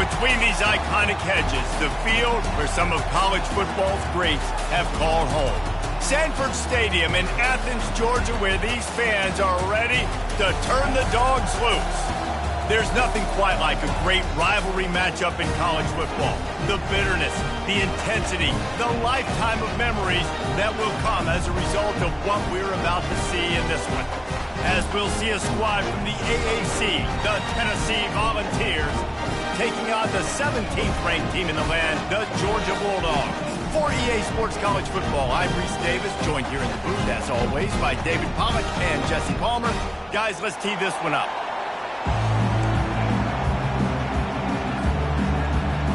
between these iconic hedges, the field where some of college football's greats have called home. Sanford Stadium in Athens, Georgia, where these fans are ready to turn the dogs loose. There's nothing quite like a great rivalry matchup in college football. The bitterness, the intensity, the lifetime of memories that will come as a result of what we're about to see in this one. As we'll see a squad from the AAC, the Tennessee Volunteers, taking on the 17th ranked team in the land, the Georgia Bulldogs. For EA Sports College Football, I'm Reese Davis, joined here in the booth, as always, by David Pollack and Jesse Palmer. Guys, let's tee this one up.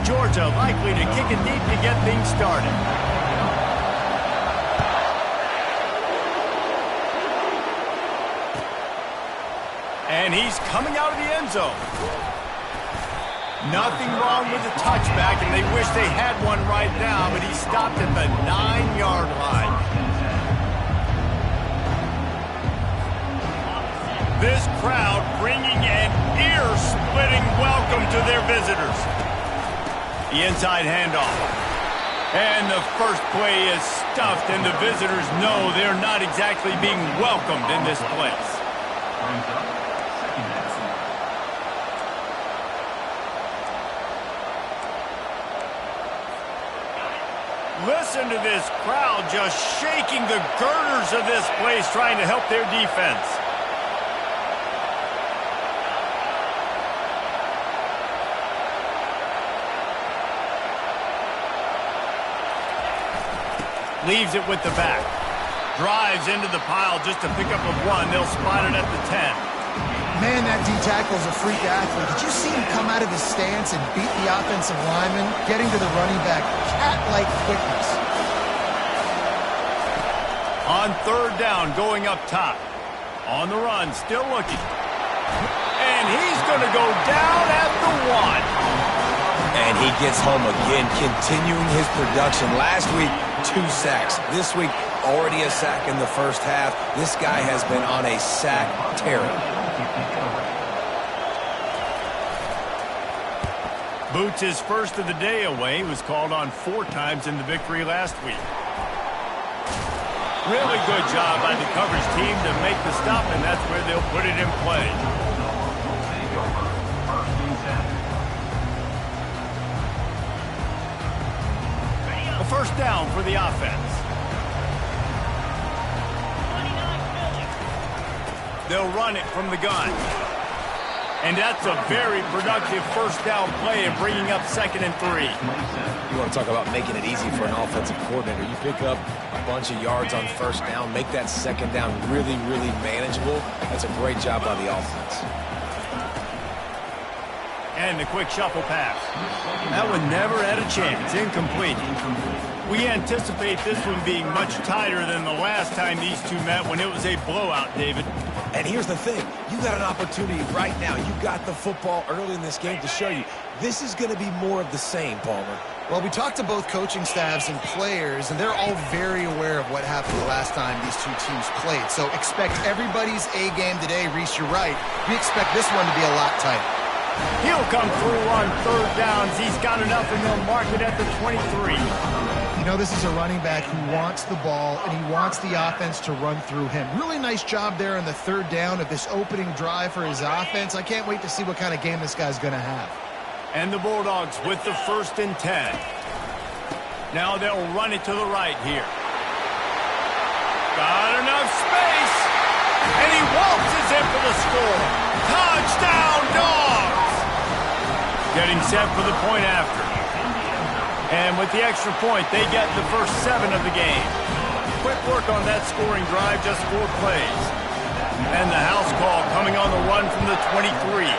Georgia likely to kick it deep to get things started. And he's coming out of the end zone. Nothing wrong with the touchback, and they wish they had one right now, but he stopped at the 9-yard line. This crowd bringing an ear-splitting welcome to their visitors. The inside handoff. And the first play is stuffed, and the visitors know they're not exactly being welcomed in this place. Listen to this crowd just shaking the girders of this place, trying to help their defense. Leaves it with the back. Drives into the pile just to pick up a one. They'll spot it at the 10. Man, that D-tackle's a freak athlete. Did you see him come out of his stance and beat the offensive lineman, getting to the running back? Cat-like quickness. On third down, going up top. On the run, still looking. And he's going to go down at the 1. And he gets home again, continuing his production. Last week, 2 sacks. This week, already a sack in the first half. This guy has been on a sack tear. Boots his first of the day away. He was called on 4 times in the victory last week. Really good job by the coverage team to make the stop, and that's where they'll put it in play. A first down for the offense. They'll run it from the gun. And that's a very productive first down play and bringing up 2nd and 3. You want to talk about making it easy for an offensive coordinator. You pick up a bunch of yards on first down, make that 2nd down really, really manageable. That's a great job by the offense. And the quick shuffle pass. That one never had a chance. Incomplete. We anticipate this one being much tighter than the last time these two met when it was a blowout, David. And here's the thing. You got an opportunity right now. You got the football early in this game to show you. This is going to be more of the same, Palmer. Well, we talked to both coaching staffs and players, and they're all very aware of what happened the last time these two teams played. So expect everybody's A game today. Reese, you're right. We expect this one to be a lot tighter. He'll come through on third downs. He's got enough, and they'll mark it at the 23. You know, this is a running back who wants the ball, and he wants the offense to run through him. Really nice job there on the third down of this opening drive for his offense. I can't wait to see what kind of game this guy's going to have. And the Bulldogs with the 1st and 10. Now they'll run it to the right here. Got enough space. And he waltzes in for the score. Touchdown, Dogs! Getting set for the point after. And with the extra point, they get the first 7 of the game. Quick work on that scoring drive, just 4 plays. And the house call coming on the run from the 23.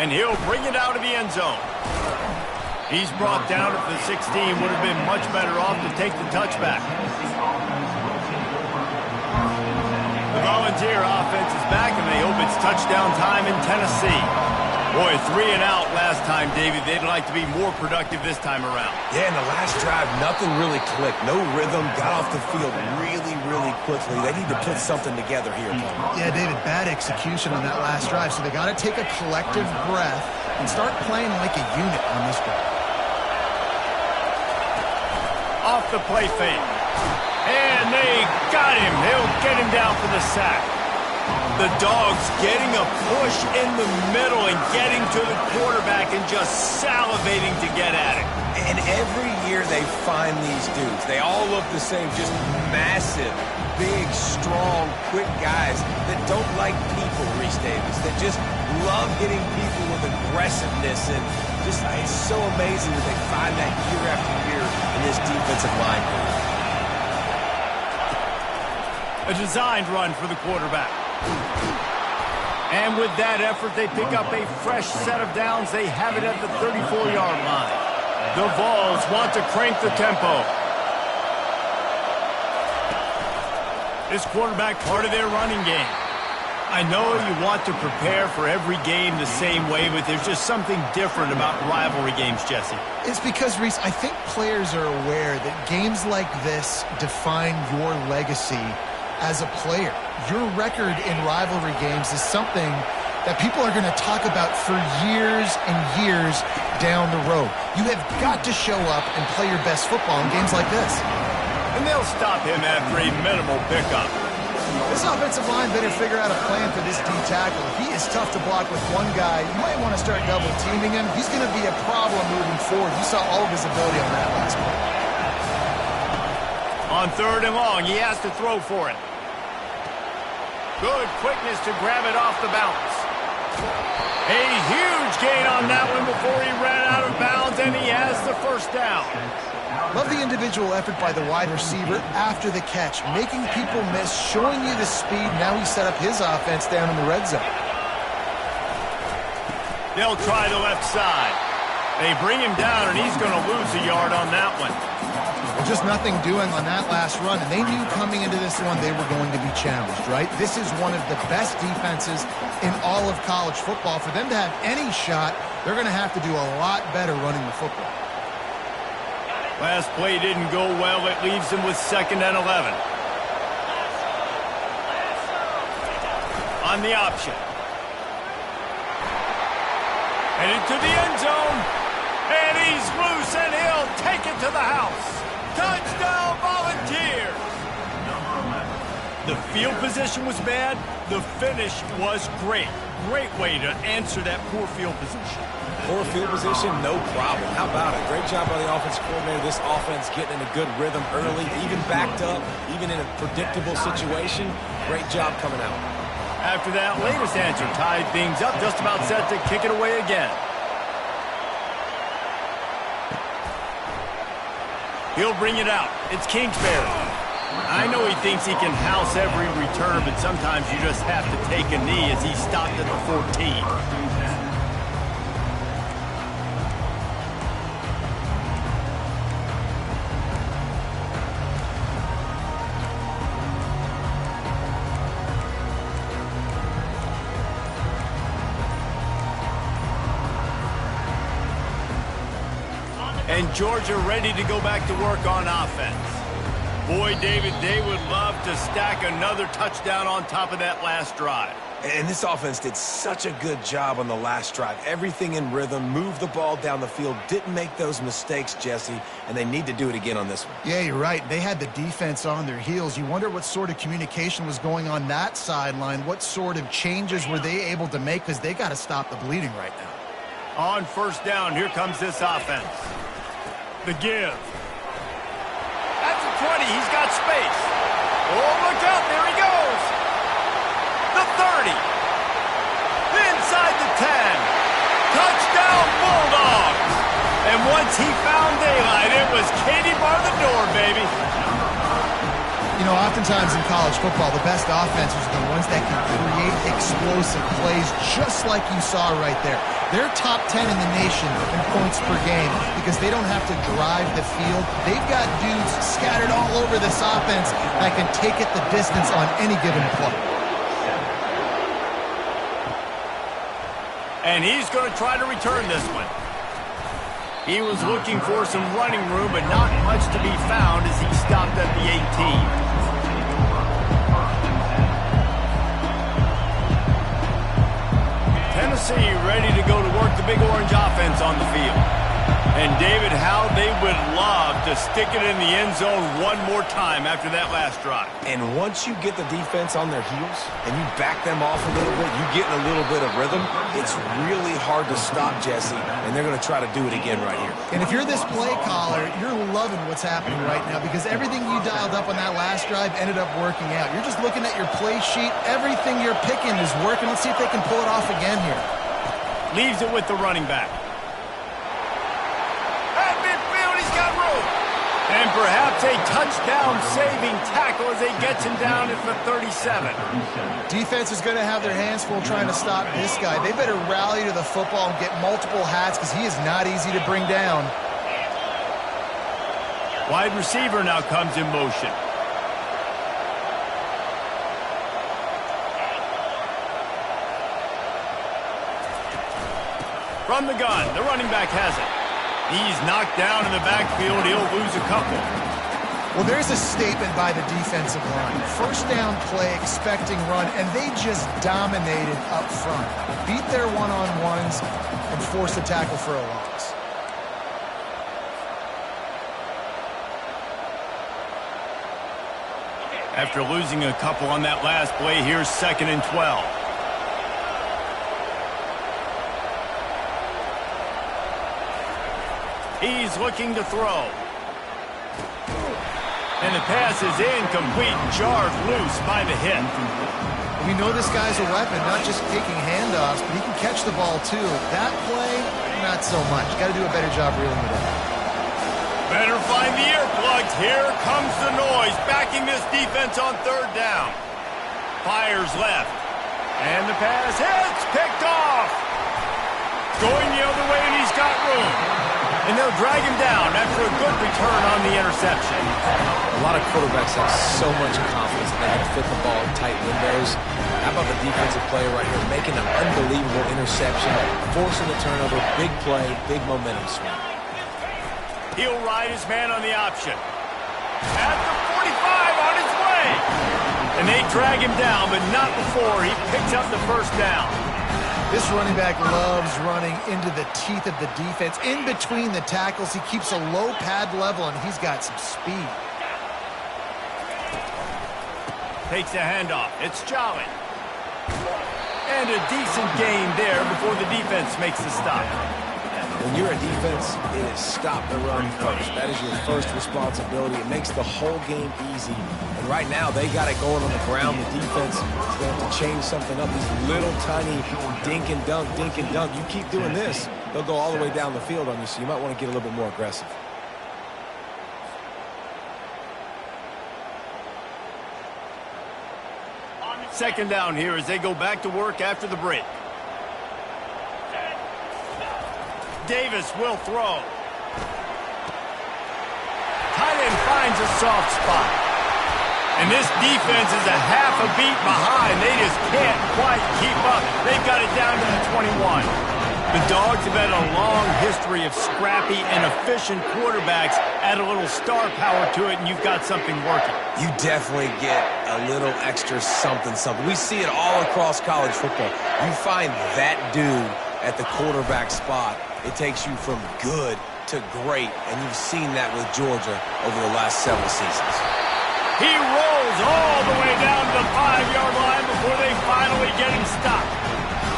And he'll bring it out of the end zone. He's brought down at the 16. Would have been much better off to take the touchback. The Volunteer offense is back, and they hope it's touchdown time in Tennessee. Boy, 3 and out last time, David. They'd like to be more productive this time around. Yeah, in the last drive, nothing really clicked. No rhythm, got off the field really, really quickly. They need to put something together here, Tony. Yeah, David, bad execution on that last drive. So they got to take a collective breath and start playing like a unit on this drive. Off the play fake. And they got him. He'll get him down for the sack. The Dogs getting a push in the middle and getting to the quarterback and just salivating to get at it. And every year they find these dudes. They all look the same, just massive, big, strong, quick guys that don't like people, Reese Davis, that just love hitting people with aggressiveness. And just, it's so amazing that they find that year after year in this defensive line group. A designed run for the quarterback. And with that effort, they pick up a fresh set of downs. They have it at the 34-yard line. The Vols want to crank the tempo. This quarterback, part of their running game. I know you want to prepare for every game the same way, but there's just something different about rivalry games, Jesse. It's because, Reese, I think players are aware that games like this define your legacy as a player. Your record in rivalry games is something that people are going to talk about for years and years down the road. You have got to show up and play your best football in games like this. And they'll stop him after a minimal pickup. This offensive line better figure out a plan for this D tackle. He is tough to block with one guy. You might want to start double teaming him. He's going to be a problem moving forward. You saw all of his ability on that last play. On 3rd and long, he has to throw for it. Good quickness to grab it off the bounce. A huge gain on that one before he ran out of bounds, and he has the first down. Love the individual effort by the wide receiver after the catch, making people miss, showing you the speed. Now he set up his offense down in the red zone. They'll try the left side. They bring him down, and he's going to lose a yard on that one. Just nothing doing on that last run, and they knew coming into this one they were going to be challenged, right? This is one of the best defenses in all of college football. For them to have any shot, they're going to have to do a lot better running the football. Last play didn't go well. It leaves them with 2nd and 11. On the option. Headed to the end zone. And he's loose, and he'll take it to the house. Touchdown, Volunteers! The field position was bad. The finish was great. Great way to answer that poor field position. Poor field position, no problem. How about it? Great job by the offensive coordinator. This offense getting in a good rhythm early, even backed up, even in a predictable situation. Great job coming out. After that latest answer tied things up, just about set to kick it away again. He'll bring it out. It's Kingsbury. I know he thinks he can house every return, but sometimes you just have to take a knee as he stopped at the 14. And Georgia ready to go back to work on offense. Boy, David, they would love to stack another touchdown on top of that last drive. And this offense did such a good job on the last drive. Everything in rhythm, moved the ball down the field, didn't make those mistakes, Jesse, and they need to do it again on this one. Yeah, you're right. They had the defense on their heels. You wonder what sort of communication was going on that sideline. What sort of changes were they able to make, because they got to stop the bleeding right now. On 1st down, here comes this offense. The give. That's a 20. He's got space. Oh, look out. There he goes. The 30. Inside the 10. Touchdown, Bulldogs. And once he found daylight, it was Katie bar the door, baby. You know, oftentimes in college football, the best offenses are the ones that can create explosive plays, just like you saw right there. They're top 10 in the nation in points per game because they don't have to drive the field. They've got dudes scattered all over this offense that can take it the distance on any given play. And he's going to try to return this one. He was looking for some running room, but not much to be found as he stopped at the 18. Tennessee ready to go to work the Big Orange offense on the field. And, David, how they would love to stick it in the end zone one more time after that last drive. And once you get the defense on their heels and you back them off a little bit, you get in a little bit of rhythm, it's really hard to stop, Jesse, and they're going to try to do it again right here. And if you're this play caller, you're loving what's happening right now because everything you dialed up on that last drive ended up working out. You're just looking at your play sheet. Everything you're picking is working. Let's see if they can pull it off again here. Leaves it with the running back. And perhaps a touchdown-saving tackle as they get him down at the 37. Defense is going to have their hands full trying to stop this guy. They better rally to the football and get multiple hats because he is not easy to bring down. Wide receiver now comes in motion. From the gun, the running back has it. He's knocked down in the backfield. He'll lose a couple. Well, there's a statement by the defensive line. First down play, expecting run, and they just dominated up front. Beat their one-on-ones and forced a tackle for a loss. After losing a couple on that last play, here's 2nd and 12. He's looking to throw. And the pass is incomplete, jarred loose by the hit. We know this guy's a weapon, not just taking handoffs, but he can catch the ball too. That play, not so much. Got to do a better job reeling it in. Better find the earplugs. Here comes the noise, backing this defense on 3rd down. Fires left. And the pass hits, picked off. Going the other way, and he's got room. And they'll drag him down after a good return on the interception. A lot of quarterbacks have so much confidence that they can fit the ball in tight windows. How about the defensive player right here making an unbelievable interception, forcing the turnover, big play, big momentum swing. He'll ride his man on the option. At the 45 on his way. And they drag him down, but not before he picks up the 1st down. This running back loves running into the teeth of the defense. In between the tackles, he keeps a low pad level, and he's got some speed. Takes a handoff. It's Jolly. And a decent gain there before the defense makes the stop. When you're a defense, it is stop the run first. That is your first responsibility. It makes the whole game easy. And right now, they got it going on the ground. The defense is going to have to change something up. These little tiny dink and dunk, dink and dunk. You keep doing this, they'll go all the way down the field on you, so you might want to get a little bit more aggressive. Second down here as they go back to work after the break. Davis will throw. Tight end finds a soft spot. And this defense is a half a beat behind. They just can't quite keep up. They've got it down to the 21. The Dogs have had a long history of scrappy and efficient quarterbacks. Add a little star power to it, and you've got something working. You definitely get a little extra something. We see it all across college football. You find that dude at the quarterback spot, it takes you from good to great, and you've seen that with Georgia over the last several seasons. He rolls all the way down to the 5-yard line before they finally get him stopped.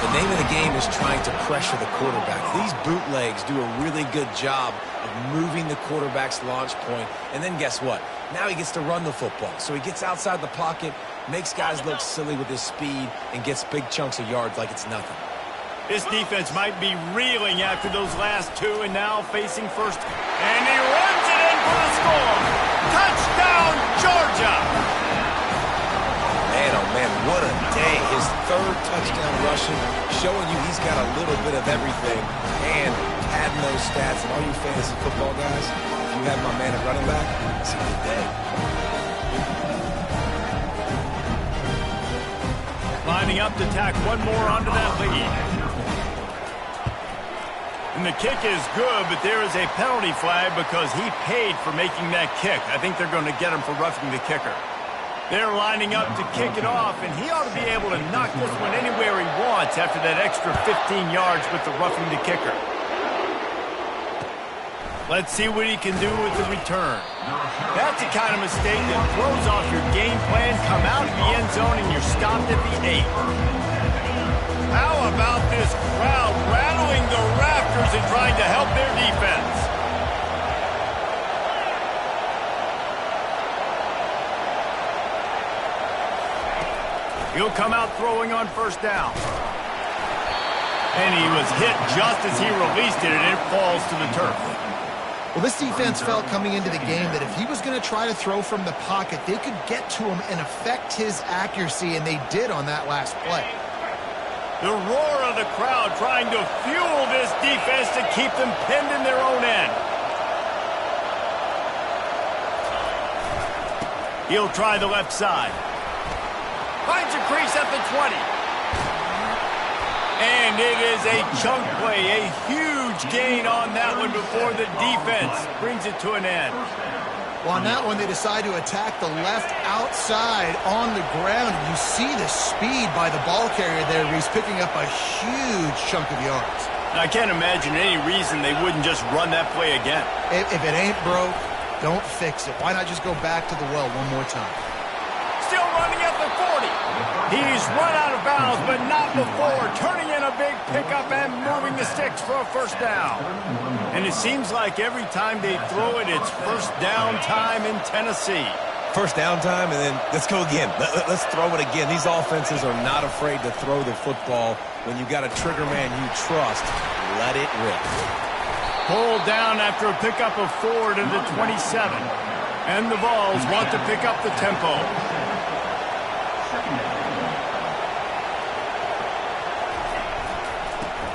The name of the game is trying to pressure the quarterback. These bootlegs do a really good job of moving the quarterback's launch point, and then guess what? Now he gets to run the football. So he gets outside the pocket, makes guys look silly with his speed, and gets big chunks of yards like it's nothing. This defense might be reeling after those last two, and now facing first. And he runs it in for the score. Touchdown, Georgia! Man, oh man, what a day. His 3rd touchdown rushing, showing you he's got a little bit of everything. And adding those stats, and all you fantasy football guys, if you have my man at running back, it's a good day. Lining up to tack one more onto that lead. And the kick is good, but there is a penalty flag because he paid for making that kick. I think they're going to get him for roughing the kicker. They're lining up to kick it off, and he ought to be able to knock this one anywhere he wants after that extra 15 yards with the roughing the kicker. Let's see what he can do with the return. That's the kind of mistake that throws off your game plan. Come out of the end zone, and you're stopped at the 8. How about this crowd rattling the rafters and trying to help their defense? He'll come out throwing on first down. And he was hit just as he released it, and it falls to the turf. Well, this defense felt coming into the game that if he was going to try to throw from the pocket, they could get to him and affect his accuracy, and they did on that last play. The roar of the crowd trying to fuel this defense to keep them pinned in their own end. He'll try the left side. Finds a crease at the 20. And it is a chunk play, a huge gain on that one before the defense brings it to an end. Well, on that one, they decide to attack the left outside on the ground. And you see the speed by the ball carrier there. He's picking up a huge chunk of yards. I can't imagine any reason they wouldn't just run that play again. If it ain't broke, don't fix it. Why not just go back to the well one more time? Still running at the 40. He's run out of bounds, but not before. Turning in a big pickup and moving the sticks for a first down. And it seems like every time they throw it, it's first down time in Tennessee. First down time, and then let's go again. Let's throw it again. These offenses are not afraid to throw the football. When you've got a trigger man you trust, let it rip. Pulled down after a pickup of 4 to the 27. And the Vols want to pick up the tempo.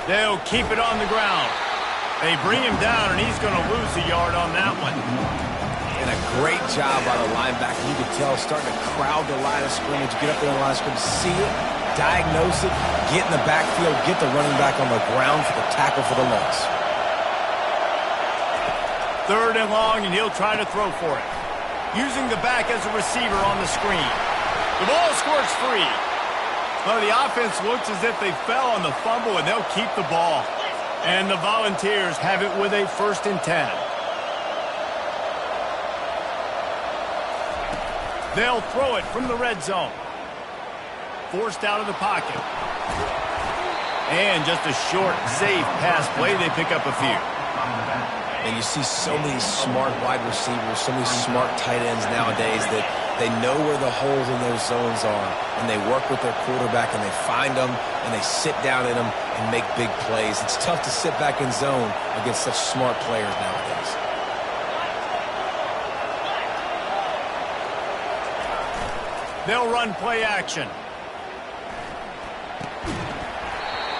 They'll keep it on the ground. They bring him down, and he's going to lose a yard on that one. And a great job by the linebacker. You could tell starting to crowd the line of scrimmage, get up there in the line of scrimmage, see it, diagnose it, get in the backfield, get the running back on the ground for the tackle for the loss. 3rd and long, and he'll try to throw for it. Using the back as a receiver on the screen. The ball squirts free. Well, the offense looks as if they fell on the fumble, and they'll keep the ball. And the Volunteers have it with a 1st and 10. They'll throw it from the red zone. Forced out of the pocket. And just a short, safe pass play. They pick up a few. And you see so many smart wide receivers, so many smart tight ends nowadays that they know where the holes in those zones are, and they work with their quarterback, and they find them, and they sit down in them and make big plays. It's tough to sit back in zone against such smart players nowadays. They'll run play action.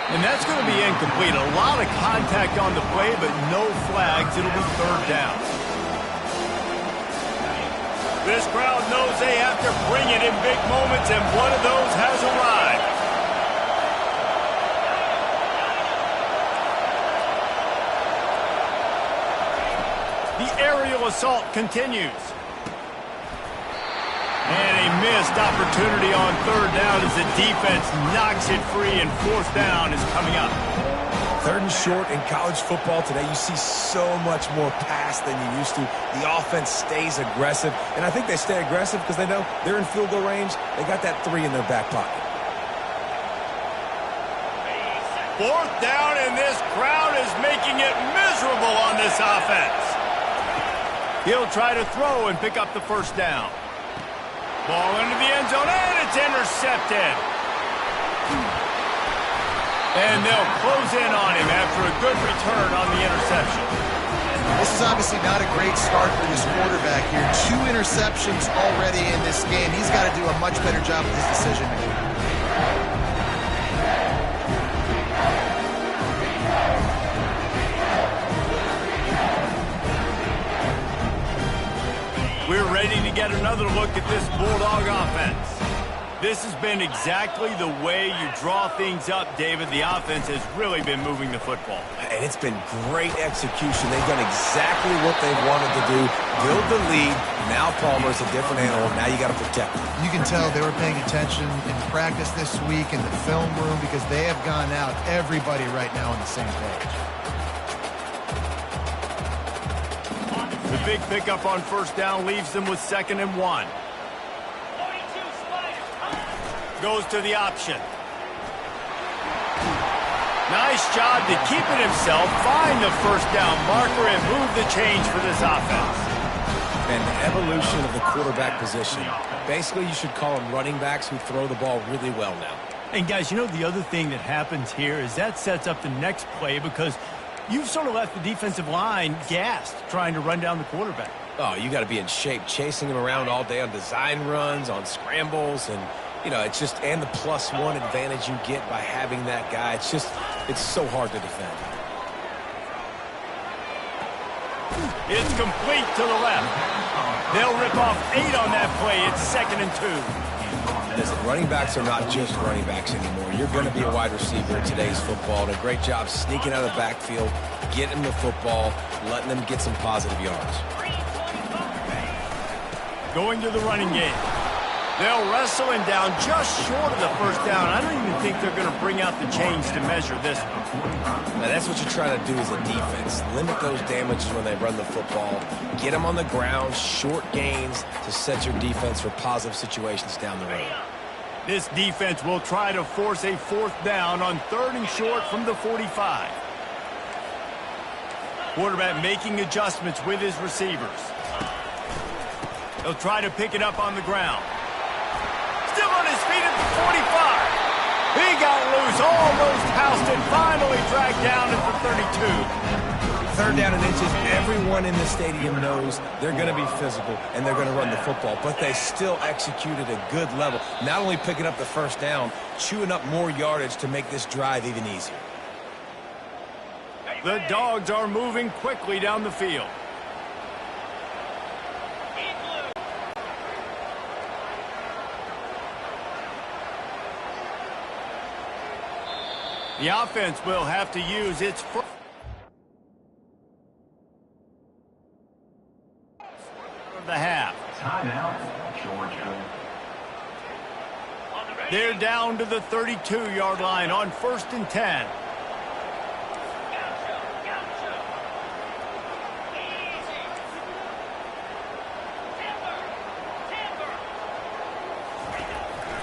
And that's going to be incomplete. A lot of contact on the play, but no flags. It'll be 3rd down. This crowd knows they have to bring it in big moments, and one of those has arrived. The aerial assault continues. And a missed opportunity on 3rd down as the defense knocks it free, and 4th down is coming up. 3rd and short in college football today, you see so much more pass than you used to. The offense stays aggressive, and I think they stay aggressive because they know they're in field goal range. They got that 3 in their back pocket. 4th down, and this crowd is making it miserable on this offense. He'll try to throw and pick up the 1st down. Ball into the end zone, and it's intercepted. And they'll close in on him after a good return on the interception. This is obviously not a great start for this quarterback here. 2 interceptions already in this game. He's got to do a much better job with his decision-making. We're ready to get another look at this Bulldog offense. This has been exactly the way you draw things up, David. The offense has really been moving the football. And it's been great execution. They've done exactly what they've wanted to do. Build the lead. Now Palmer's a different animal. Now you got to protect him. You can tell they were paying attention in practice this week in the film room because they have gone out, everybody right now on the same page. The big pickup on first down leaves them with 2nd and 1. Goes to the option. Nice job to keep it himself, find the first down marker, and move the change for this offense. And the evolution of the quarterback position. Basically, you should call them running backs who throw the ball really well now. And guys, you know the other thing that happens here is that sets up the next play because you've sort of left the defensive line gassed trying to run down the quarterback. Oh, you got to be in shape, chasing him around all day on design runs, on scrambles, and you know, it's just, and the +1 advantage you get by having that guy. It's just, it's so hard to defend. It's complete to the left. They'll rip off 8 on that play. It's 2nd and 2. Listen, running backs are not just running backs anymore. You're going to be a wide receiver in today's football. And a great job sneaking out of the backfield, getting the football, letting them get some positive yards. Going to the running game. They'll wrestle him down just short of the first down. I don't even think they're going to bring out the chains to measure this one. Now, that's what you're trying to do as a defense. Limit those damages when they run the football. Get them on the ground, short gains to set your defense for positive situations down the road. This defense will try to force a 4th down on 3rd and short from the 45. Quarterback making adjustments with his receivers. They'll try to pick it up on the ground. Still on his feet at the 45. He got loose, almost housed it, finally dragged down at the 32. 3rd down and inches. Everyone in the stadium knows they're going to be physical and they're going to run the football, but they still executed a good level. Not only picking up the first down, chewing up more yardage to make this drive even easier. The Dogs are moving quickly down the field. The offense will have to use its first of the half. Timeout, Georgia. They're down to the 32-yard line on 1st and 10.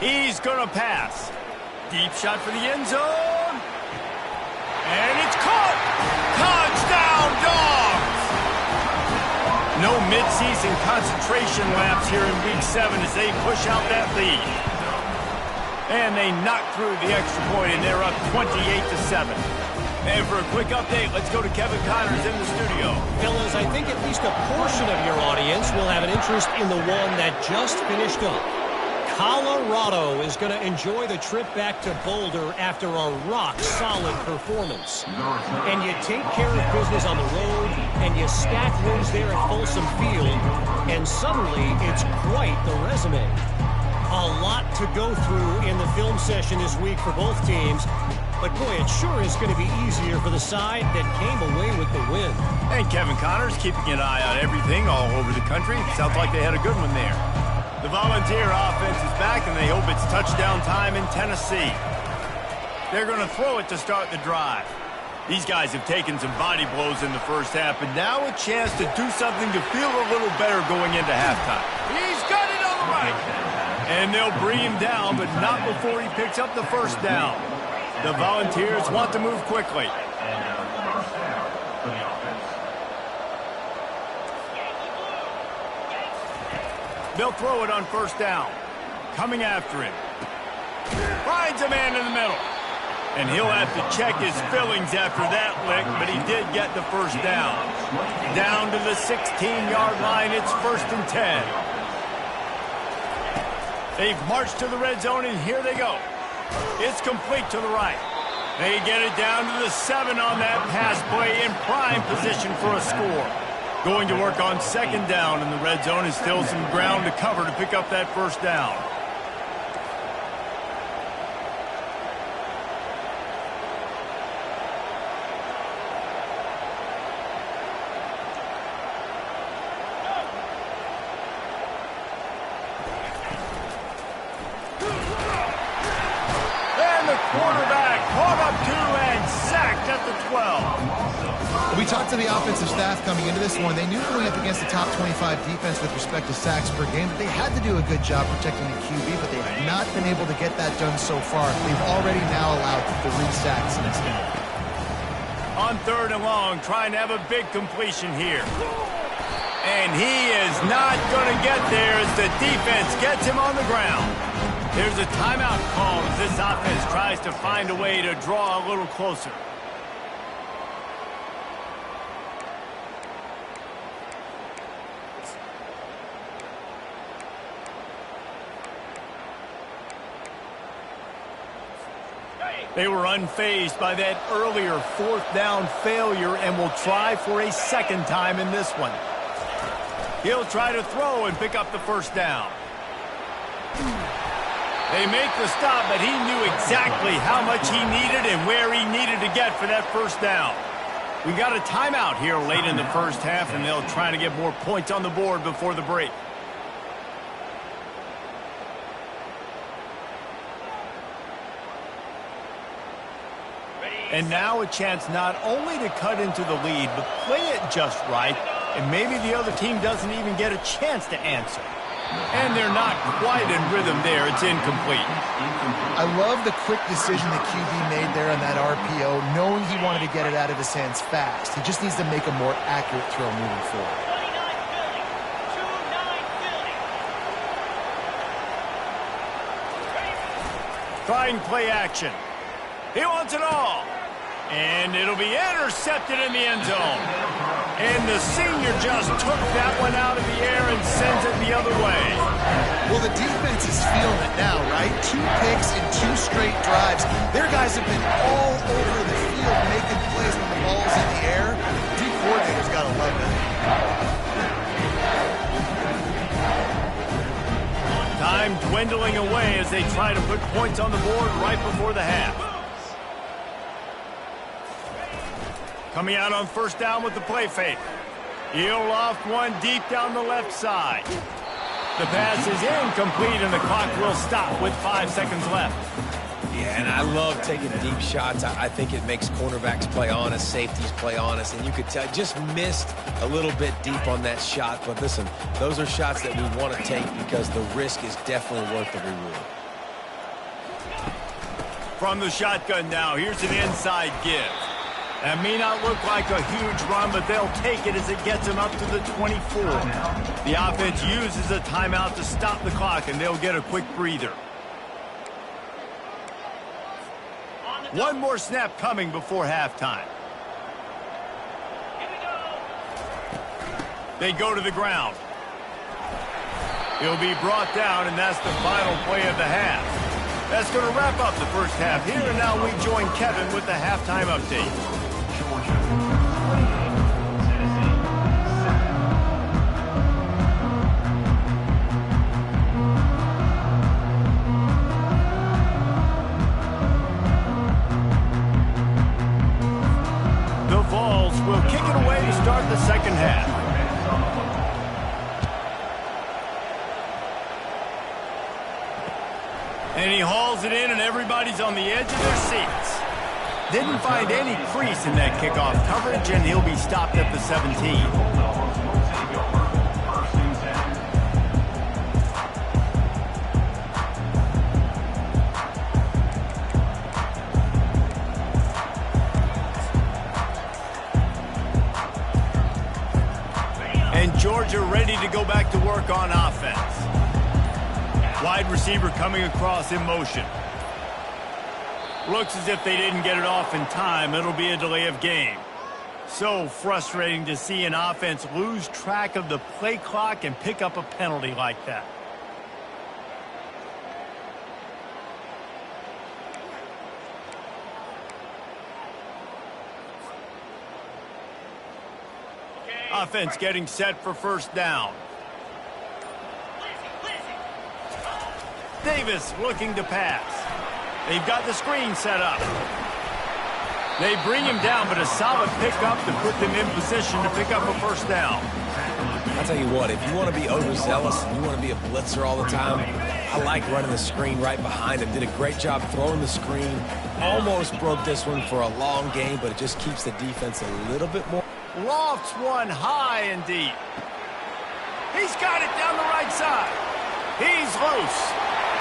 He's going to pass. Deep shot for the end zone. And it's caught! Touchdown, Dogs! No midseason concentration laps here in Week 7 as they push out that lead. And they knock through the extra point, and they're up 28-7. And for a quick update, let's go to Kevin Connors in the studio. Fellas, I think at least a portion of your audience will have an interest in the one that just finished up. Colorado is going to enjoy the trip back to Boulder after a rock-solid performance. And you take care of business on the road, and you stack wins there at Folsom Field, and suddenly it's quite the resume. A lot to go through in the film session this week for both teams, but boy, it sure is going to be easier for the side that came away with the win. And Kevin Connors keeping an eye on everything all over the country. Sounds like they had a good one there. The Volunteer offense is back, and they hope it's touchdown time in Tennessee. They're going to throw it to start the drive. These guys have taken some body blows in the first half, but now a chance to do something to feel a little better going into halftime. He's got it on the right. And they'll bring him down, but not before he picks up the first down. The Volunteers want to move quickly. They'll throw it on first down. Coming after him. Finds a man in the middle. And he'll have to check his fillings after that lick, but he did get the first down. Down to the 16-yard line, it's 1st and 10. They've marched to the red zone, and here they go. It's complete to the right. They get it down to the 7 on that pass play in prime position for a score. Going to work on 2nd down in the red zone, and still some ground to cover to pick up that first down. to the offensive staff coming into this one. They knew going up against the top 25 defense with respect to sacks per game that they had to do a good job protecting the QB, but they have not been able to get that done so far. They've already now allowed 3 sacks in this game. On 3rd and long, trying to have a big completion here. And he is not going to get there as the defense gets him on the ground. There's a timeout call as this offense tries to find a way to draw a little closer. They were unfazed by that earlier 4th down failure and will try for a 2nd time in this one. He'll try to throw and pick up the 1st down. They make the stop, but he knew exactly how much he needed and where he needed to get for that 1st down. We got a timeout here late in the 1st half, and they'll try to get more points on the board before the break. And now a chance not only to cut into the lead, but play it just right, and maybe the other team doesn't even get a chance to answer. And they're not quite in rhythm there. It's incomplete. I love the quick decision the QB made there on that RPO, knowing he wanted to get it out of his hands fast. He just needs to make a more accurate throw moving forward. Trying play action. He wants it all. And it'll be intercepted in the end zone. And the senior just took that one out of the air and sends it the other way. Well, the defense is feeling it now, right? 2 picks in 2 straight drives. Their guys have been all over the field making plays when the ball's in the air. D coordinator's got to love that. Time dwindling away as they try to put points on the board right before the half. Coming out on 1st down with the play fake. He'll loft one deep down the left side. The pass is incomplete, and the clock will stop with 5 seconds left. Yeah, and I love taking deep shots. I think it makes cornerbacks play honest, safeties play honest, and you could tell just missed a little bit deep on that shot. But listen, those are shots that we want to take because the risk is definitely worth the reward. From the shotgun now, here's an inside give. That may not look like a huge run, but they'll take it as it gets them up to the 24. The offense uses a timeout to stop the clock, and they'll get a quick breather. One more snap coming before halftime. They go to the ground. He'll be brought down, and that's the final play of the half. That's going to wrap up the 1st half here, and now we join Kevin with the halftime update. The Vols will kick it away to start the 2nd half. And he hauls it in, and everybody's on the edge of their seats. Didn't find any crease in that kickoff coverage, and he'll be stopped at the 17. And Georgia ready to go back to work on offense. Wide receiver coming across in motion. Looks as if they didn't get it off in time. It'll be a delay of game. So frustrating to see an offense lose track of the play clock and pick up a penalty like that. Offense getting set for 1st down. Davis looking to pass. They've got the screen set up. They bring him down, but a solid pickup to put them in position to pick up a 1st down. I'll tell you what, if you want to be overzealous and you want to be a blitzer all the time, I like running the screen right behind him. Did a great job throwing the screen. Almost broke this one for a long game, but it just keeps the defense a little bit more. lofts one high and deep. He's got it down the right side. He's loose.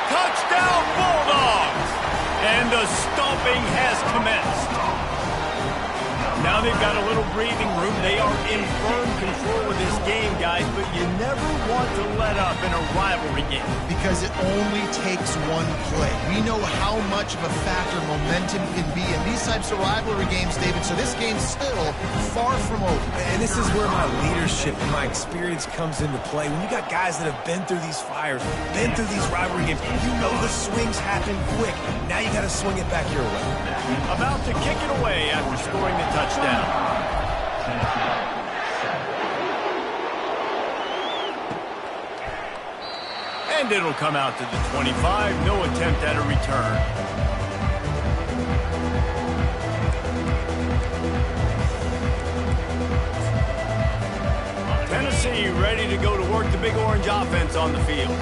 Touchdown, Bulldogs! And the stomping has commenced. Now they've got a little breathing room. They are in firm control of this game, guys, but you never want to let up in a rivalry game. Because it only takes one play. We know how much of a factor momentum can be in these types of rivalry games, David, so this game's still far from over. And this is where my leadership and my experience comes into play. When you got guys that have been through these fires, been through these rivalry games, you know the swings happen quick. Now you got to swing it back your way. About to kick it away after scoring the touchdown. And it'll come out to the 25. No attempt at a return. Tennessee ready to go to work the Big Orange offense on the field.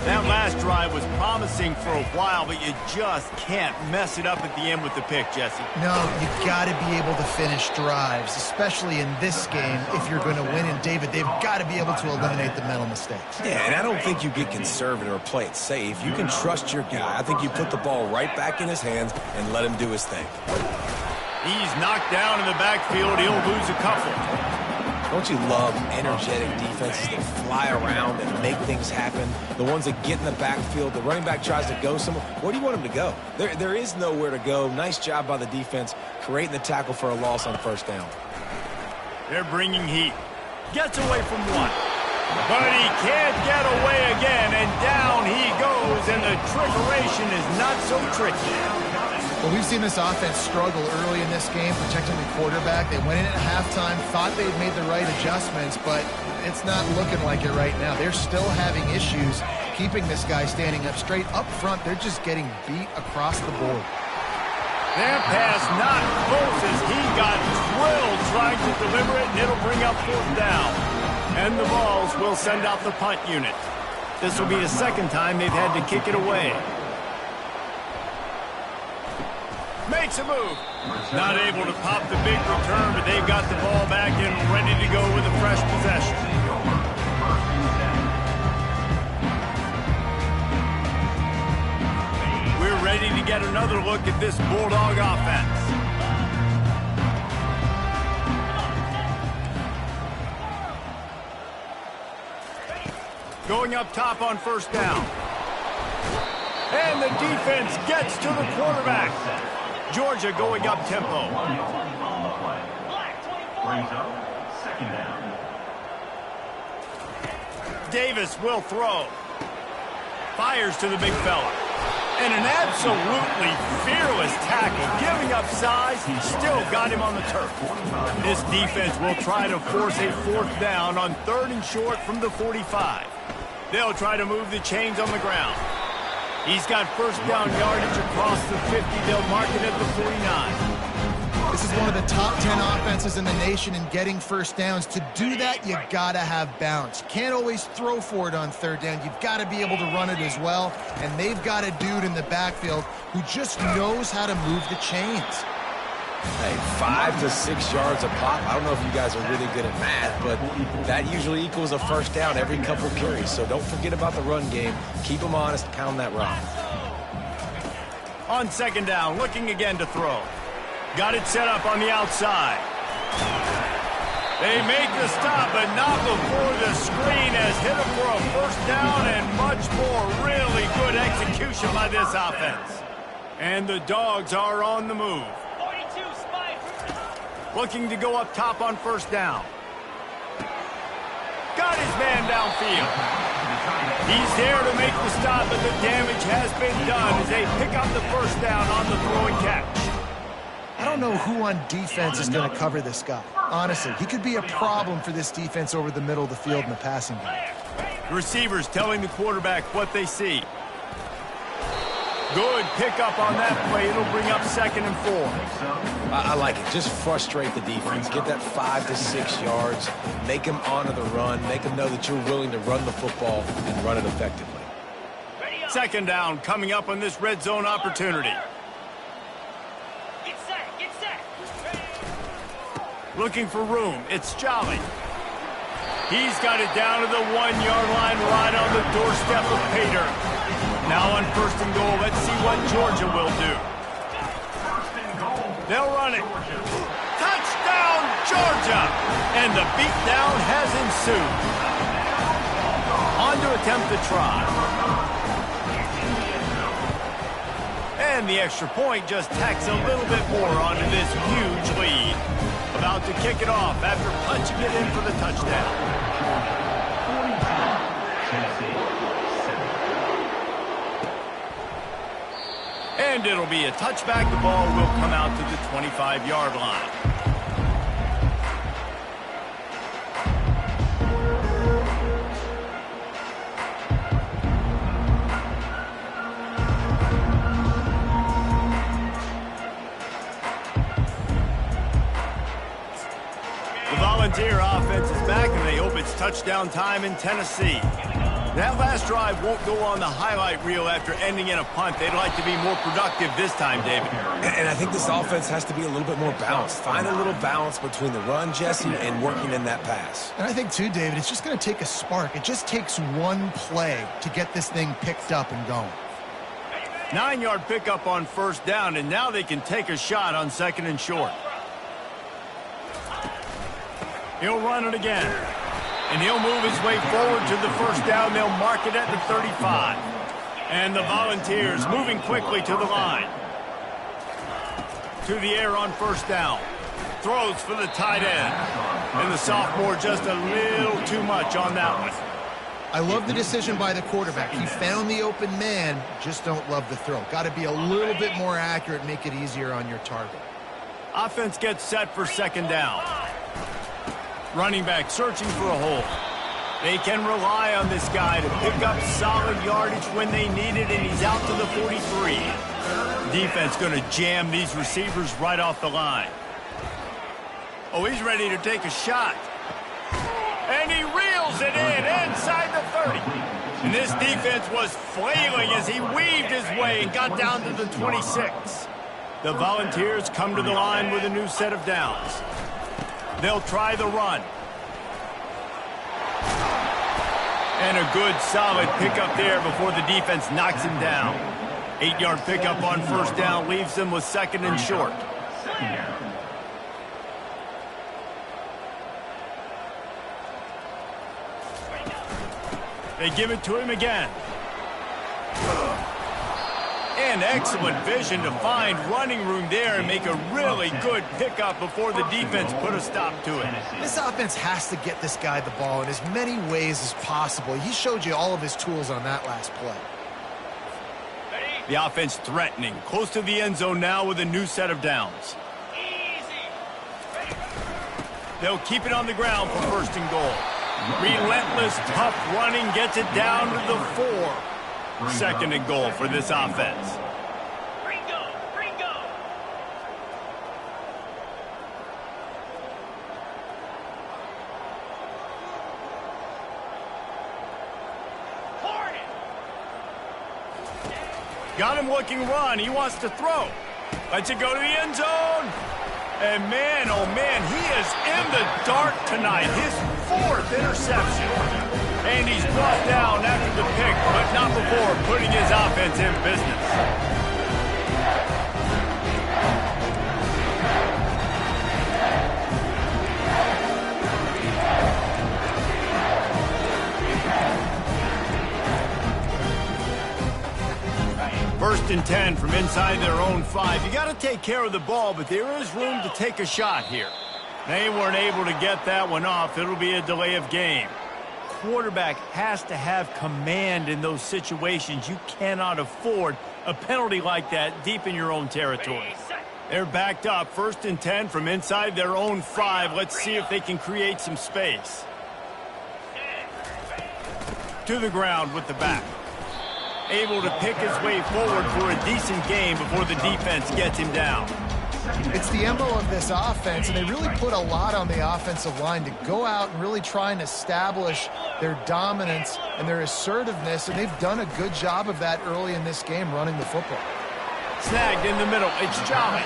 That last drive was promising for a while, but you just can't mess it up at the end with the pick, Jesse. No, you got to be able to finish drives, especially in this game if you're going to win. And, David, they've got to be able to eliminate the mental mistakes. Yeah, and I don't think you get conservative or play it safe. You can trust your guy. I think you put the ball right back in his hands and let him do his thing. He's knocked down in the backfield. He'll lose a couple. Don't you love energetic defenses that fly around and make things happen? The ones that get in the backfield, the running back tries to go somewhere. Where do you want him to go? There is nowhere to go. Nice job by the defense creating the tackle for a loss on first down. They're bringing heat. Gets away from one. But he can't get away again, and down he goes, and the trickeration is not so tricky. Well, we've seen this offense struggle early in this game, protecting the quarterback. They went in at halftime, thought they'd made the right adjustments, but it's not looking like it right now. They're still having issues keeping this guy standing up straight. Up front, they're just getting beat across the board. That pass not close as he got drilled trying to deliver it, and it'll bring up fourth down. And the Vols will send out the punt unit. This will be the second time they've had to kick it away. Makes a move. Not able to pop the big return, but they've got the ball back and ready to go with a fresh possession. We're ready to get another look at this Bulldog offense. Going up top on first down. And the defense gets to the quarterback. Georgia going up tempo. Second down. Davis will throw. Fires to the big fella. And an absolutely fearless tackle. Giving up size, he still got him on the turf. This defense will try to force a fourth down on 3rd and short from the 45. They'll try to move the chains on the ground. He's got first down yardage across the 50. They'll mark it at the 49. This is one of the top 10 offenses in the nation in getting first downs. To do that, you got to have balance. You can't always throw for it on 3rd down. You've got to be able to run it as well. And they've got a dude in the backfield who just knows how to move the chains. Hey, 5 to 6 yards a pop. I don't know if you guys are really good at math, but that usually equals a first down every couple carries. So don't forget about the run game. Keep them honest. Pound that rock. On 2nd down, looking again to throw. Got it set up on the outside. They make the stop, but not before the screen has hit him for a first down and much more. Really good execution by this offense. And the Dogs are on the move. Looking to go up top on first down. Got his man downfield. He's there to make the stop, but the damage has been done as they pick up the first down on the throwing catch. I don't know who on defense is going to cover this guy. Honestly, he could be a problem for this defense over the middle of the field in the passing game. The receivers telling the quarterback what they see. Good pickup on that play. It'll bring up 2nd and 4. I like it. Just frustrate the defense. Get that 5 to 6 yards. Make them honor the run. Make them know that you're willing to run the football and run it effectively. 2nd down coming up on this red zone opportunity. Looking for room. It's Jolly. He's got it down to the 1-yard line right on the doorstep of Pater. Now on 1st and goal, let's see what Georgia will do. They'll run it. Touchdown, Georgia! And the beatdown has ensued. On to attempt the try. And the extra point just tacks a little bit more onto this huge lead. About to kick it off after punching it in for the touchdown. And it'll be a touchback. The ball will come out to the 25-yard line. The Volunteer offense is back, and they hope it's touchdown time in Tennessee. That last drive won't go on the highlight reel after ending in a punt. They'd like to be more productive this time, David. And I think this offense has to be a little bit more balanced. Find a little balance between the run, Jesse, and working in that pass. And I think, too, David, it's just going to take a spark. It just takes one play to get this thing picked up and going. 9-yard pickup on 1st down, and now they can take a shot on 2nd and short. He'll run it again. And he'll move his way forward to the 1st down. They'll mark it at the 35. And the Volunteers moving quickly to the line. To the air on 1st down. Throws for the tight end. And the sophomore just a little too much on that one. I love the decision by the quarterback. He found the open man. Just don't love the throw. Got to be a little bit more accurate, make it easier on your target. Offense gets set for 2nd down. Running back searching for a hole. They can rely on this guy to pick up solid yardage when they need it, and he's out to the 43. Defense going to jam these receivers right off the line. Oh, he's ready to take a shot. And he reels it in inside the 30. And this defense was flailing as he weaved his way and got down to the 26. The Volunteers come to the line with a new set of downs. They'll try the run. And a good, solid pickup there before the defense knocks him down. 8-yard pickup on 1st down leaves them with 2nd and short. They give it to him again. And excellent vision to find running room there and make a really good pickup before the defense put a stop to it. This offense has to get this guy the ball in as many ways as possible. He showed you all of his tools on that last play. The offense threatening, close to the end zone now with a new set of downs. They'll keep it on the ground for 1st and goal. Relentless, tough running gets it down to the 4. 2nd and goal for this offense. Got him looking run. He wants to throw. Lets it go to the end zone. And man, oh man, he is in the dark tonight. His 4th interception. And he's brought down after the pick, but not before putting his offense in business. First and 10 from inside their own 5. You got to take care of the ball, but there is room to take a shot here. They weren't able to get that one off. It'll be a delay of game. Quarterback has to have command in those situations. You cannot afford a penalty like that deep in your own territory. They're backed up. 1st and 10 from inside their own 5. Let's see if they can create some space. To the ground with the back. Able to pick his way forward for a decent game before the defense gets him down. It's the MO of this offense, and they really put a lot on the offensive line to go out and really try and establish their dominance and their assertiveness, and they've done a good job of that early in this game running the football. snagged in the middle. It's Jolly.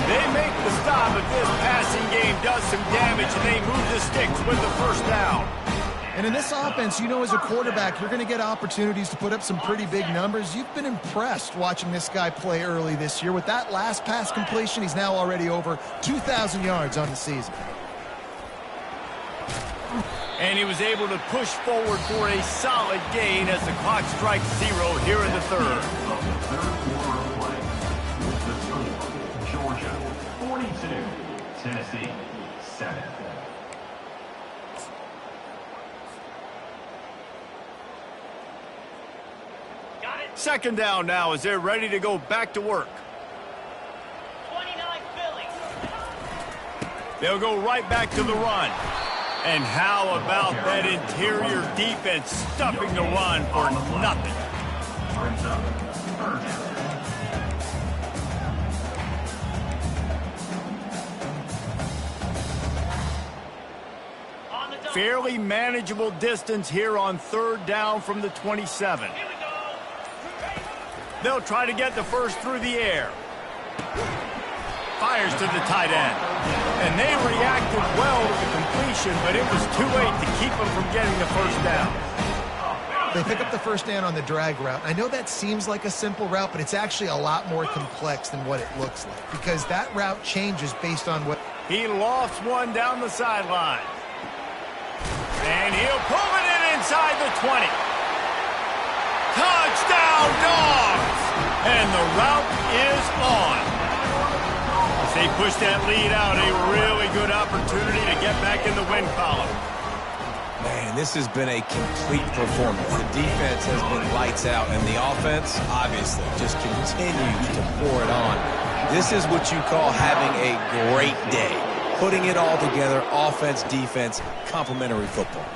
They make the stop, but this passing game does some damage, and they move the sticks with the first down. And in this offense, you know, as a quarterback, you're going to get opportunities to put up some pretty big numbers. You've been impressed watching this guy play early this year. With that last pass completion, he's now already over 2,000 yards on the season. And he was able to push forward for a solid gain as the clock strikes 0 here in the third. Georgia 42, Tennessee 7. Second down now as they're ready to go back to work. 29 Philly. They'll go right back to the run. And how about that interior defense stuffing the run for nothing? Fairly manageable distance here on third down from the 27. They'll try to get the first through the air. Fires to the tight end. And they reacted well to the completion, but it was too late to keep them from getting the first down. They pick up the first down on the drag route. I know that seems like a simple route, but it's actually a lot more complex than what it looks like, because that route changes based on what... He lofts one down the sideline. And he'll pull it in inside the 20. Touchdown, Dogs! And the route is on. As they push that lead out, a really good opportunity to get back in the win column. Man, this has been a complete performance. The defense has been lights out, and the offense, obviously, just continues to pour it on. This is what you call having a great day. Putting it all together, offense, defense, complementary football.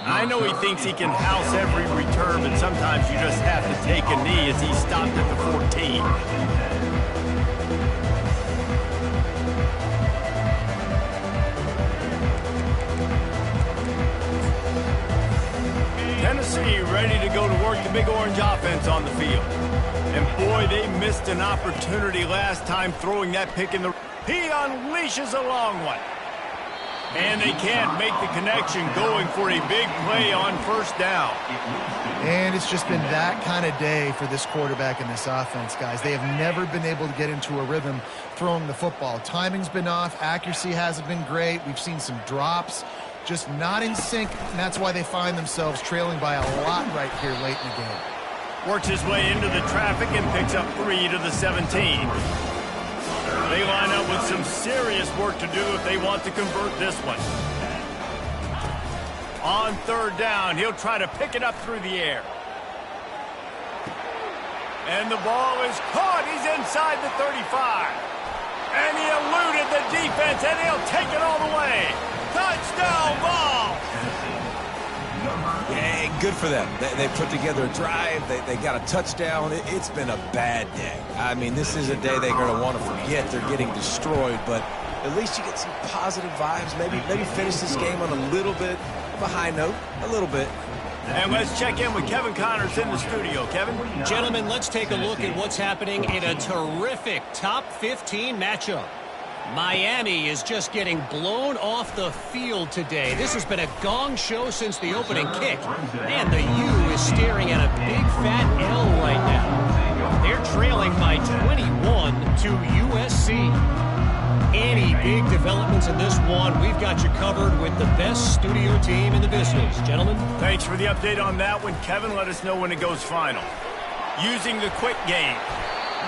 I know he thinks he can house every return, but sometimes you just have to take a knee as he stopped at the 14. Tennessee ready to go to work the Big Orange offense on the field. And boy, they missed an opportunity last time throwing that pick in the... He unleashes a long one. And they can't make the connection, going for a big play on first down. And it's just been that kind of day for this quarterback and this offense, guys. They have never been able to get into a rhythm throwing the football. Timing's been off. Accuracy hasn't been great. We've seen some drops, just not in sync, and that's why they find themselves trailing by a lot right here late in the game. Works his way into the traffic and picks up 3 to the 17. They line up with some serious work to do if they want to convert this one. On third down, he'll try to pick it up through the air. And the ball is caught. He's inside the 35. And he eluded the defense, and he'll take it all the way. Touchdown ball! Yeah, good for them. They put together a drive. They got a touchdown. It's been a bad day. I mean, this is a day they're going to want to forget. They're getting destroyed, but at least you get some positive vibes. Maybe finish this game on a little bit of a high note, a little bit. And let's check in with Kevin Connors in the studio. Kevin? Gentlemen, let's take a look at what's happening in a terrific top 15 matchup. Miami is just getting blown off the field today. This has been a gong show since the opening kick. And the U is staring at a big fat L right now. They're trailing by 21 to USC. Any big developments in this one, we've got you covered with the best studio team in the business. Gentlemen? Thanks for the update on that one, Kevin. Let us know when it goes final. Using the quick game.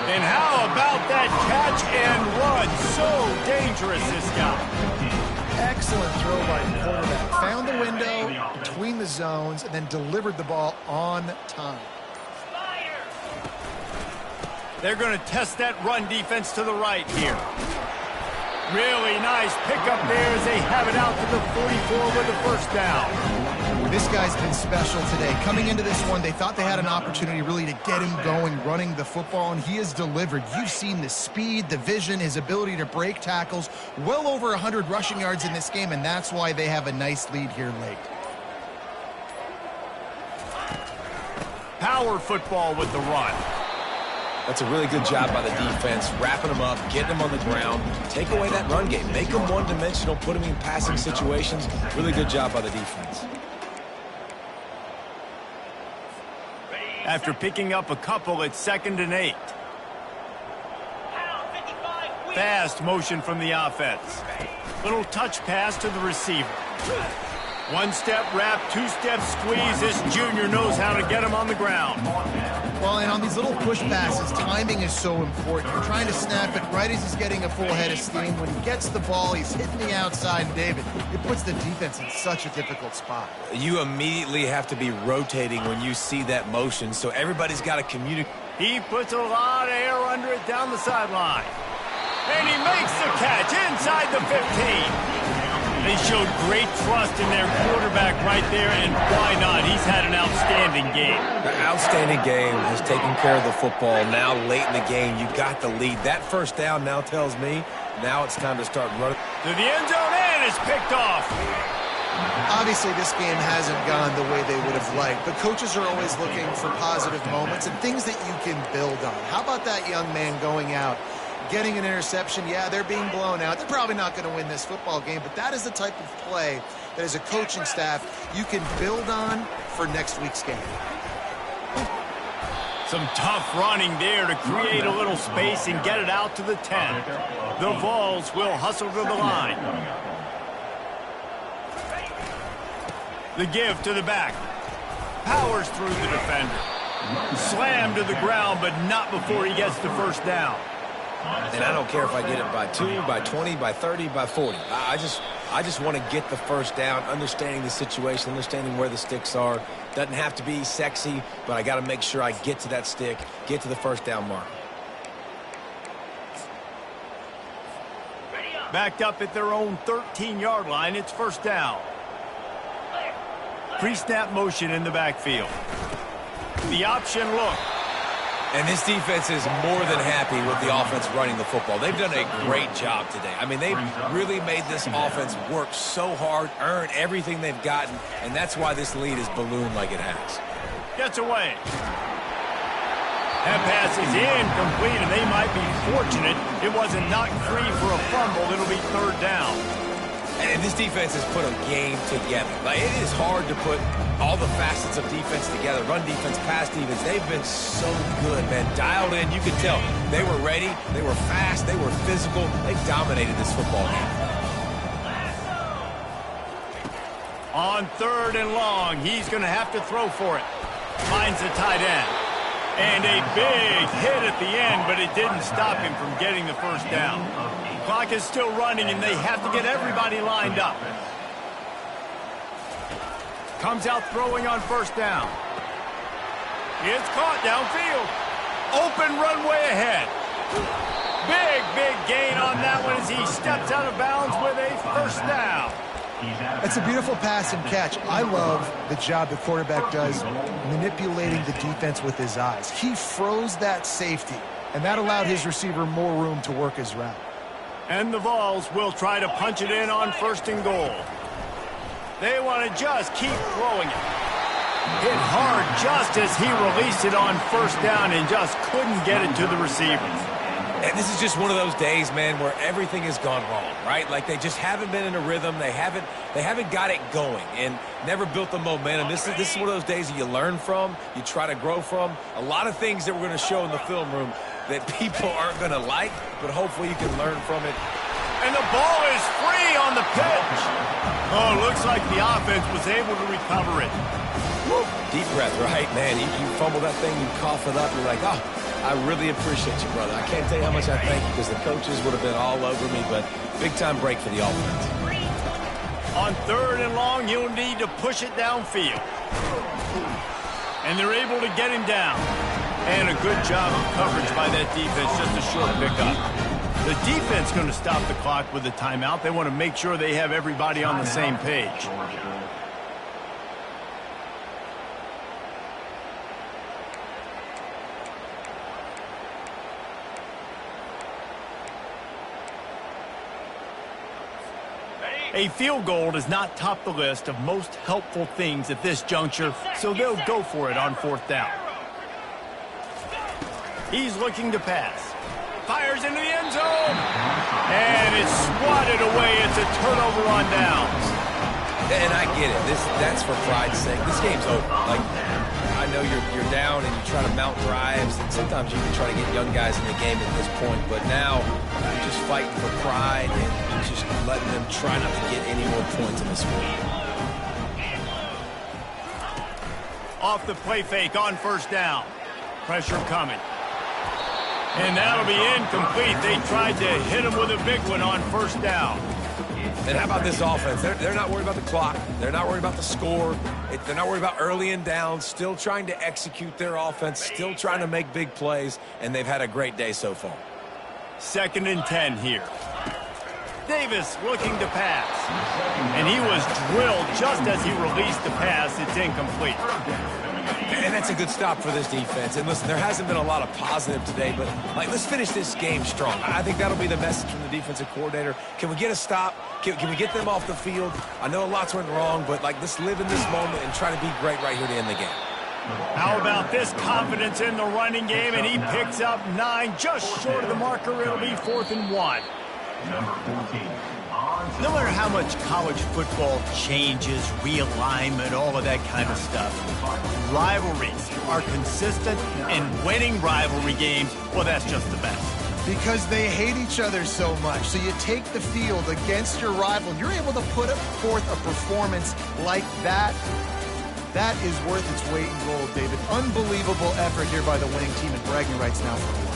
And how about that catch and run? So dangerous, this guy. Excellent throw by the quarterback. Found the window between the zones and then delivered the ball on time. They're going to test that run defense to the right here. Really nice pickup there as they have it out to the 44 with the first down. This guy's been special today. Coming into this one, they thought they had an opportunity really to get him going, running the football, and he has delivered. You've seen the speed, the vision, his ability to break tackles, well over 100 rushing yards in this game, and that's why they have a nice lead here late. power football with the run. That's a really good job by the defense, wrapping them up, getting them on the ground. Take away that run game. Make them one-dimensional, put them in passing situations. Really good job by the defense. After picking up a couple, it's 2nd and 8. Fast motion from the offense. Little touch pass to the receiver. One-step wrap, two-step squeeze. This junior knows how to get him on the ground. Well, and on these little push passes, timing is so important. You're trying to snap it right as he's getting a full head of steam. When he gets the ball, he's hitting the outside, and David, it puts the defense in such a difficult spot. You immediately have to be rotating when you see that motion, so everybody's got to communicate. He puts a lot of air under it down the sideline. And he makes the catch inside the 15. They showed great trust in their quarterback right there, and why not? He's had an outstanding game. An outstanding game, has taken care of the football. Now late in the game, you got the lead. That first down now tells me now it's time to start running. To the end zone, and it's picked off. Obviously, this game hasn't gone the way they would have liked, but coaches are always looking for positive moments and things that you can build on. How about that young man going out, getting an interception? Yeah, they're being blown out. They're probably not going to win this football game, but that is the type of play that as a coaching staff you can build on for next week's game. Some tough running there to create a little space and get it out to the 10. The Vols will hustle to the line. The give to the back. Powers through the defender. Slammed to the ground, but not before he gets the first down. And I don't care if I get it by 2, by 20, by 30, by 40. I just want to get the first down, understanding the situation, understanding where the sticks are. Doesn't have to be sexy, but I got to make sure I get to that stick, get to the first down mark. Backed up at their own 13-yard line, it's first down. Pre-snap motion in the backfield. The option look. And this defense is more than happy with the offense running the football. They've done a great job today. I mean, they've really made this offense work so hard, earn everything they've gotten, and that's why this lead is ballooned like it has. Gets away. That pass is incomplete, and they might be fortunate it wasn't knocked free for a fumble. It'll be third down. And this defense has put a game together. Like, it is hard to put all the facets of defense together. Run defense, pass defense. They've been so good, man. Dialed in. You could tell they were ready. They were fast. They were physical. They dominated this football game. On 3rd and long, he's going to have to throw for it. Finds the tight end. And a big hit at the end, but it didn't stop him from getting the first down. Clock is still running, and they have to get everybody lined up. Comes out throwing on first down. It's caught downfield. Open runway ahead. Big gain on that one as he steps out of bounds with a first down. It's a beautiful pass and catch. I love the job the quarterback does manipulating the defense with his eyes. He froze that safety, and that allowed his receiver more room to work his route. And the Vols will try to punch it in on 1st and goal. They want to just keep throwing it. Hit hard just as he released it on first down and just couldn't get it to the receivers. And this is just one of those days, man, where everything has gone wrong, right? Like they just haven't been in a rhythm. They haven't got it going and never built the momentum. This is one of those days that you learn from, you try to grow from. A lot of things that we're going to show in the film room that people aren't going to like, but hopefully you can learn from it. And the ball is free on the pitch. Oh, looks like the offense was able to recover it. Woo. Deep breath, right? Man, you fumble that thing, you cough it up, you're like, oh, I really appreciate you, brother. I can't tell you how much I thank you because the coaches would have been all over me, but big-time break for the offense. On 3rd and long, you'll need to push it downfield. And they're able to get him down. And a good job of coverage by that defense, just a short pickup. The defense going to stop the clock with a timeout. They want to make sure they have everybody on the same page. A field goal does not top the list of most helpful things at this juncture, so they'll go for it on 4th down. He's looking to pass. Fires into the end zone. And it's swatted away. It's a turnover on downs. And I get it. That's for pride's sake. This game's over. Like, I know you're down and you try to mount drives, and sometimes you can try to get young guys in the game at this point. But now you're just fighting for pride and you're just letting them try not to get any more points in this one. Off the play fake on first down. Pressure coming. And that'll be incomplete. They tried to hit him with a big one on first down. And how about this offense? They're not worried about the clock. They're not worried about the score. They're not worried about early and down. Still trying to execute their offense. Still trying to make big plays. And they've had a great day so far. 2nd and 10 here. Davis looking to pass. And he was drilled just as he released the pass. It's incomplete. And that's a good stop for this defense. And listen, there hasn't been a lot of positive today, but let's finish this game strong. I think that'll be the message from the defensive coordinator. Can we get a stop? Can we get them off the field? I know lots went wrong, but let's live in this moment and try to be great right here to end the game. How about this confidence in the running game? And he picks up 9, just short of the marker. It'll be 4th and 1. Number 14. No matter how much college football changes, realignment, all of that kind of stuff, rivalries are consistent, and winning rivalry games, well, that's just the best. Because they hate each other so much. So you take the field against your rival. You're able to put forth a performance like that. That is worth its weight in gold, David. Unbelievable effort here by the winning team, and bragging rights now for the